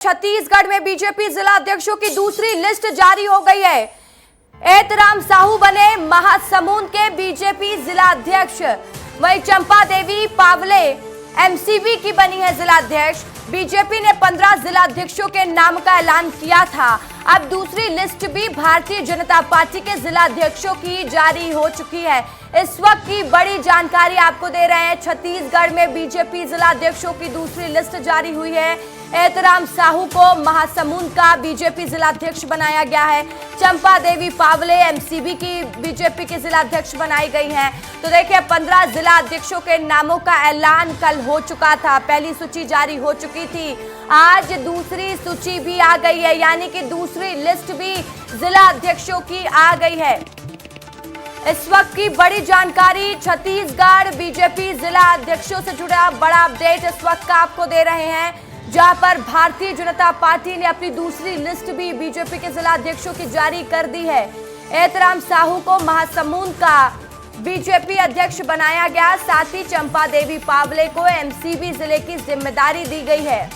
छत्तीसगढ़ में बीजेपी जिला अध्यक्षों की दूसरी लिस्ट जारी हो गई है। एतराम साहू बने महासमुंद के बीजेपी जिला अध्यक्ष। वहीं चंपा देवी पावले एमसीबी की बनी है जिला अध्यक्ष। बीजेपी ने 15 जिला अध्यक्षों के नाम का ऐलान किया था। अब दूसरी लिस्ट भी भारतीय जनता पार्टी के जिला अध्यक्षों की जारी हो चुकी है। इस वक्त की बड़ी जानकारी आपको दे रहे हैं। छत्तीसगढ़ में बीजेपी जिला अध्यक्षों की दूसरी लिस्ट जारी हुई है। एतराम साहू को महासमुंद का बीजेपी जिला अध्यक्ष बनाया गया है। चंपा देवी पावले एमसीबी की बीजेपी के जिला अध्यक्ष बनाई गई हैं। तो देखिए 15 जिला अध्यक्षों के नामों का ऐलान कल हो चुका था। पहली सूची जारी हो चुकी थी, आज दूसरी सूची भी आ गई है, यानी कि दूसरी लिस्ट भी जिला अध्यक्षों की आ गई है। इस वक्त की बड़ी जानकारी, छत्तीसगढ़ बीजेपी जिला अध्यक्षों से जुड़ा बड़ा अपडेट इस वक्त का आपको दे रहे हैं, जहां पर भारतीय जनता पार्टी ने अपनी दूसरी लिस्ट भी बीजेपी के जिला अध्यक्षों की जारी कर दी है। एतराम साहू को महासमुंद का बीजेपी अध्यक्ष बनाया गया, साथ ही चंपा देवी पावले को एमसीबी जिले की जिम्मेदारी दी गई है।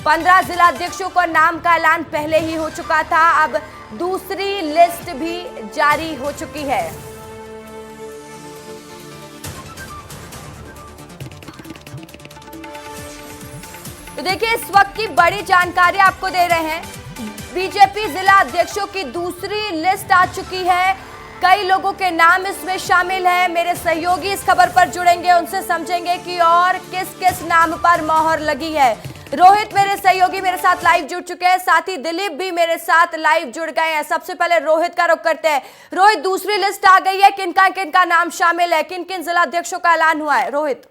15 जिला अध्यक्षों को नाम का ऐलान पहले ही हो चुका था, अब दूसरी लिस्ट भी जारी हो चुकी है। तो देखिए इस वक्त की बड़ी जानकारी आपको दे रहे हैं। बीजेपी जिला अध्यक्षों की दूसरी लिस्ट आ चुकी है। कई लोगों के नाम इसमें शामिल हैं। मेरे सहयोगी इस खबर पर जुड़ेंगे, उनसे समझेंगे कि और किस किस नाम पर मोहर लगी है। रोहित मेरे सहयोगी मेरे साथ लाइव जुड़ चुके हैं, साथ ही दिलीप भी मेरे साथ लाइव जुड़ गए हैं। सबसे पहले रोहित का रुख करते हैं। रोहित, दूसरी लिस्ट आ गई है, किनका किनका नाम शामिल है, किन किन जिला अध्यक्षों का ऐलान हुआ है? रोहित।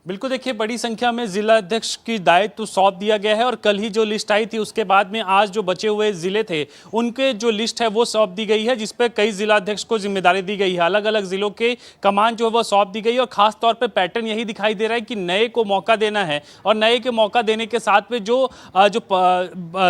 बिल्कुल, देखिए बड़ी संख्या में जिला अध्यक्ष की दायित्व सौंप दिया गया है और कल ही जो लिस्ट आई थी उसके बाद में आज जो बचे हुए जिले थे उनके जो लिस्ट है वो सौंप दी गई है, जिसपे कई जिला अध्यक्ष को जिम्मेदारी दी गई है। अलग अलग जिलों के कमान जो है वो सौंप दी गई है और खास तौर पे पैटर्न यही दिखाई दे रहा है कि नए को मौका देना है और नए के मौका देने के साथ में जो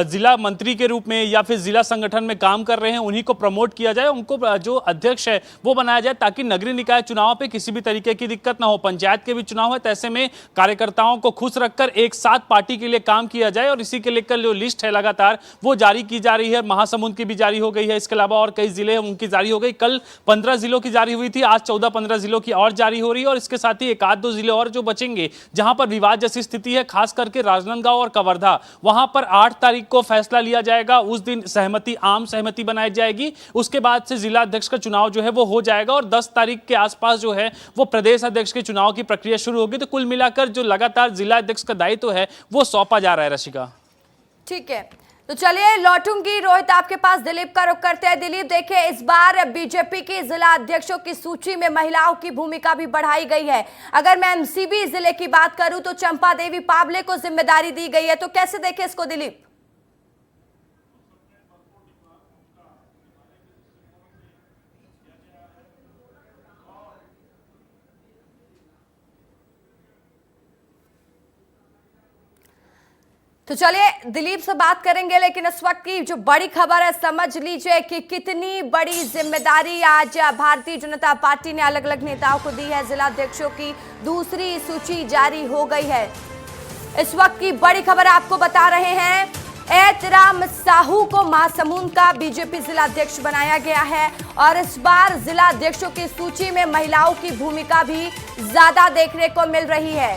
जिला मंत्री के रूप में या फिर जिला संगठन में काम कर रहे हैं उन्हीं को प्रमोट किया जाए, उनको जो अध्यक्ष है वो बनाया जाए, ताकि नगरीय निकाय चुनाव पर किसी भी तरीके की दिक्कत ना हो। पंचायत के भी चुनाव है, ऐसे में कार्यकर्ताओं को खुश रखकर एक साथ पार्टी के लिए काम किया जाए और इसी के लेकर जो लिस्ट है लगातार वो जारी की जा रही है। महासमुंद की भी जारी हो गई है, इसके अलावा और कई जिले हैं उनकी जारी हो गई। कल 15 जिलों की जारी हुई थी, आज 14-15 जिलों की और जारी हो रही है और इसके साथ ही एक आध दो जिले और जो बचेंगे जहां पर विवाद जैसी स्थिति है, खास करके राजनांदगांव और कवर्धा, वहां पर 8 तारीख को फैसला लिया जाएगा। उस दिन आम सहमति बनाई जाएगी, उसके बाद से जिला अध्यक्ष का चुनाव जो है वो हो जाएगा और 10 तारीख के आसपास जो है वो प्रदेश अध्यक्ष के चुनाव की प्रक्रिया शुरू होगी। तो कुल मिलाकर जो लगातार जिला अध्यक्ष का दायित्व है वो सौंपा जा रहा है। रशिका, ठीक है, तो चलिए लौटूंगी रोहित आपके पास। दिलीप का रुख करते हैं। दिलीप, देखिए इस बार बीजेपी की जिला अध्यक्षों की सूची में महिलाओं की भूमिका भी बढ़ाई गई है। अगर मैं एमसीबी जिले की बात करूं तो चंपा देवी पावले को जिम्मेदारी दी गई है, तो कैसे देखें इसको दिलीप? तो चलिए दिलीप से बात करेंगे, लेकिन इस वक्त की जो बड़ी खबर है समझ लीजिए कि कितनी बड़ी जिम्मेदारी आज भारतीय जनता पार्टी ने अलग अलग नेताओं को दी है। जिला अध्यक्षों की दूसरी सूची जारी हो गई है। इस वक्त की बड़ी खबर आपको बता रहे हैं, एतराम साहू को महासमुंद का बीजेपी जिला अध्यक्ष बनाया गया है और इस बार जिला अध्यक्षों की सूची में महिलाओं की भूमिका भी ज्यादा देखने को मिल रही है।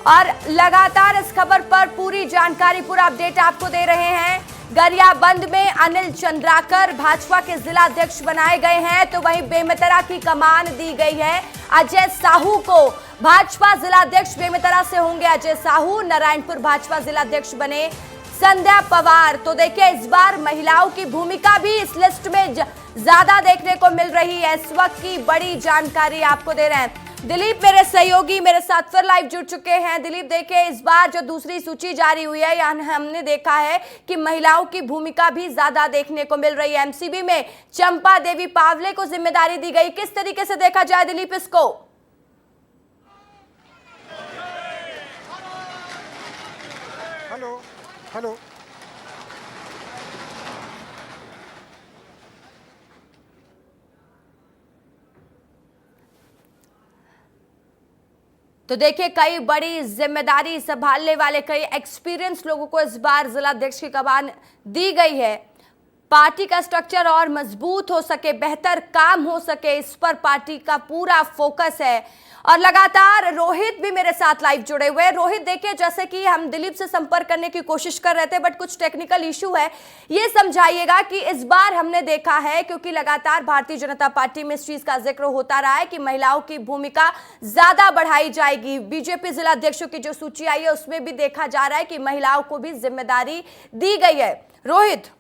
और लगातार इस खबर पर पूरी जानकारी, पूरा अपडेट आपको दे रहे हैं। गरियाबंद में अनिल चंद्राकर भाजपा के जिला अध्यक्ष बनाए गए हैं, तो वहीं बेमेतरा की कमान दी गई है अजय साहू को। भाजपा जिला अध्यक्ष बेमेतरा से होंगे अजय साहू। नारायणपुर भाजपा जिला अध्यक्ष बने संध्या पवार। तो देखिए इस बार महिलाओं की भूमिका भी इस लिस्ट में ज्यादा देखने को मिल रही है। इस वक्त की बड़ी जानकारी आपको दे रहे हैं। दिलीप मेरे सहयोगी मेरे साथ फिर लाइव जुड़ चुके हैं। दिलीप, देखिए इस बार जो दूसरी सूची जारी हुई है, यानी हमने देखा है कि महिलाओं की भूमिका भी ज्यादा देखने को मिल रही है। एमसीबी में चंपा देवी पावले को जिम्मेदारी दी गई, किस तरीके से देखा जाए दिलीप इसको? हेलो हेलो तो देखिए, कई बड़ी जिम्मेदारी संभालने वाले कई एक्सपीरियंस लोगों को इस बार जिलाध्यक्ष की कमान दी गई है। पार्टी का स्ट्रक्चर और मजबूत हो सके, बेहतर काम हो सके, इस पर पार्टी का पूरा फोकस है। और लगातार रोहित भी मेरे साथ लाइव जुड़े हुए हैं। रोहित, देखिए, जैसे कि हम दिलीप से संपर्क करने की कोशिश कर रहे थे, बट कुछ टेक्निकल इशू है। ये समझाइएगा कि इस बार हमने देखा है, क्योंकि लगातार भारतीय जनता पार्टी में इस चीज का जिक्र होता रहा है कि महिलाओं की भूमिका ज्यादा बढ़ाई जाएगी। बीजेपी जिलाध्यक्षों की जो सूची आई है उसमें भी देखा जा रहा है कि महिलाओं को भी जिम्मेदारी दी गई है। रोहित।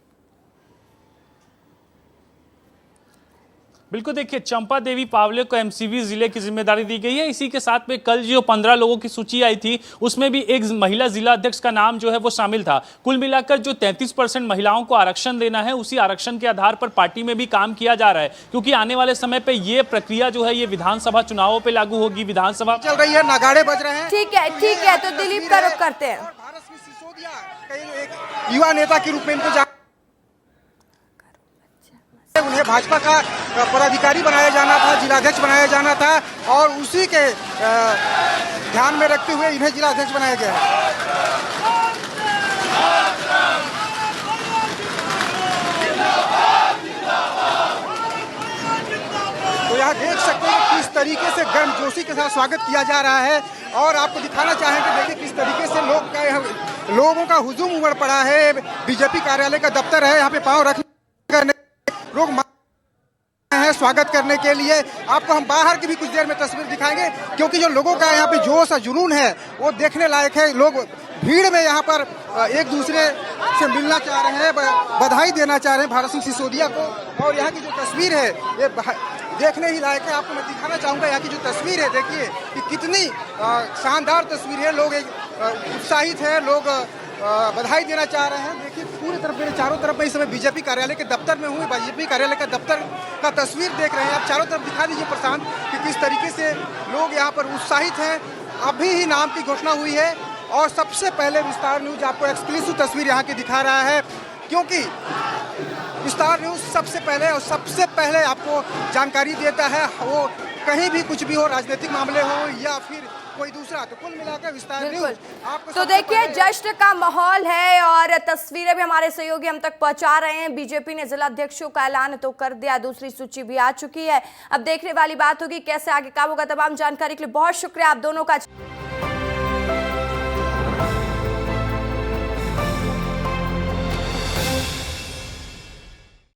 बिल्कुल, देखिए, चंपा देवी पावले को एमसीवी जिले की जिम्मेदारी दी गई है। इसी के साथ में कल जो 15 लोगों की सूची आई थी उसमें भी एक महिला जिला अध्यक्ष का नाम जो है वो शामिल था। कुल मिलाकर जो 33% महिलाओं को आरक्षण देना है, उसी आरक्षण के आधार पर पार्टी में भी काम किया जा रहा है, क्योंकि आने वाले समय पे ये प्रक्रिया जो है ये विधानसभा चुनावों पे लागू होगी। विधानसभा चल रही है, नगाड़े बज रहे हैं। ठीक है, तो दिलीप का रुख करते हैं। भारत सिंह सिसोदिया कई एक युवा नेता के रूप में इनको उन्हें भाजपा का पदाधिकारी बनाया जाना था, जिलाध्यक्ष बनाया जाना था, और उसी के ध्यान में रखते हुए इन्हें जिलाध्यक्ष बनाया गया है। तो यहाँ देख सकते हैं कि किस तरीके से गर्मजोशी के साथ स्वागत किया जा रहा है, और आपको दिखाना चाहेंगे, देखिए किस तरीके से लोगों का हुजूम उमड़ पड़ा है। बीजेपी कार्यालय का दफ्तर है, यहाँ पे पांव रखने लोग हैं स्वागत करने के लिए। आपको हम बाहर की भी कुछ देर में तस्वीर दिखाएंगे, क्योंकि जो लोगों का यहाँ पे जोश और जुनून है वो देखने लायक है। लोग भीड़ में यहाँ पर एक दूसरे से मिलना चाह रहे हैं, बधाई देना चाह रहे हैं भारत सिंह सिसोदिया को। और यहाँ की जो तस्वीर है ये देखने ही लायक है। आपको मैं दिखाना चाहूँगा यहाँ की जो तस्वीर है, देखिए कि कितनी शानदार तस्वीर है। लोग उत्साहित है, लोग बधाई देना चाह रहे हैं। देखिए पूरी तरफ मेरे चारों तरफ मैं इस समय बीजेपी कार्यालय के दफ्तर में हूँ। बीजेपी कार्यालय का दफ्तर का तस्वीर देख रहे हैं आप। चारों तरफ दिखा दीजिए प्रशांत कि किस तरीके से लोग यहाँ पर उत्साहित हैं। अभी ही नाम की घोषणा हुई है, और सबसे पहले विस्तार न्यूज आपको एक्सक्लूसिव तस्वीर यहाँ की दिखा रहा है, क्योंकि विस्तार न्यूज सबसे पहले आपको जानकारी देता है। वो कहीं भी कुछ भी हो, राजनीतिक मामले हो या फिर कोई दूसरा, तो कुल मिलाकर विस्तार न्यूज आपको। तो देखिए, जश्न का माहौल है और तस्वीरें भी हमारे सहयोगी हम तक पहुंचा रहे हैं। बीजेपी ने जिलाध्यक्षों का ऐलान तो कर दिया, दूसरी सूची भी आ चुकी है। अब देखने वाली बात होगी कैसे आगे काम होगा। तमाम जानकारी के लिए बहुत शुक्रिया आप दोनों का।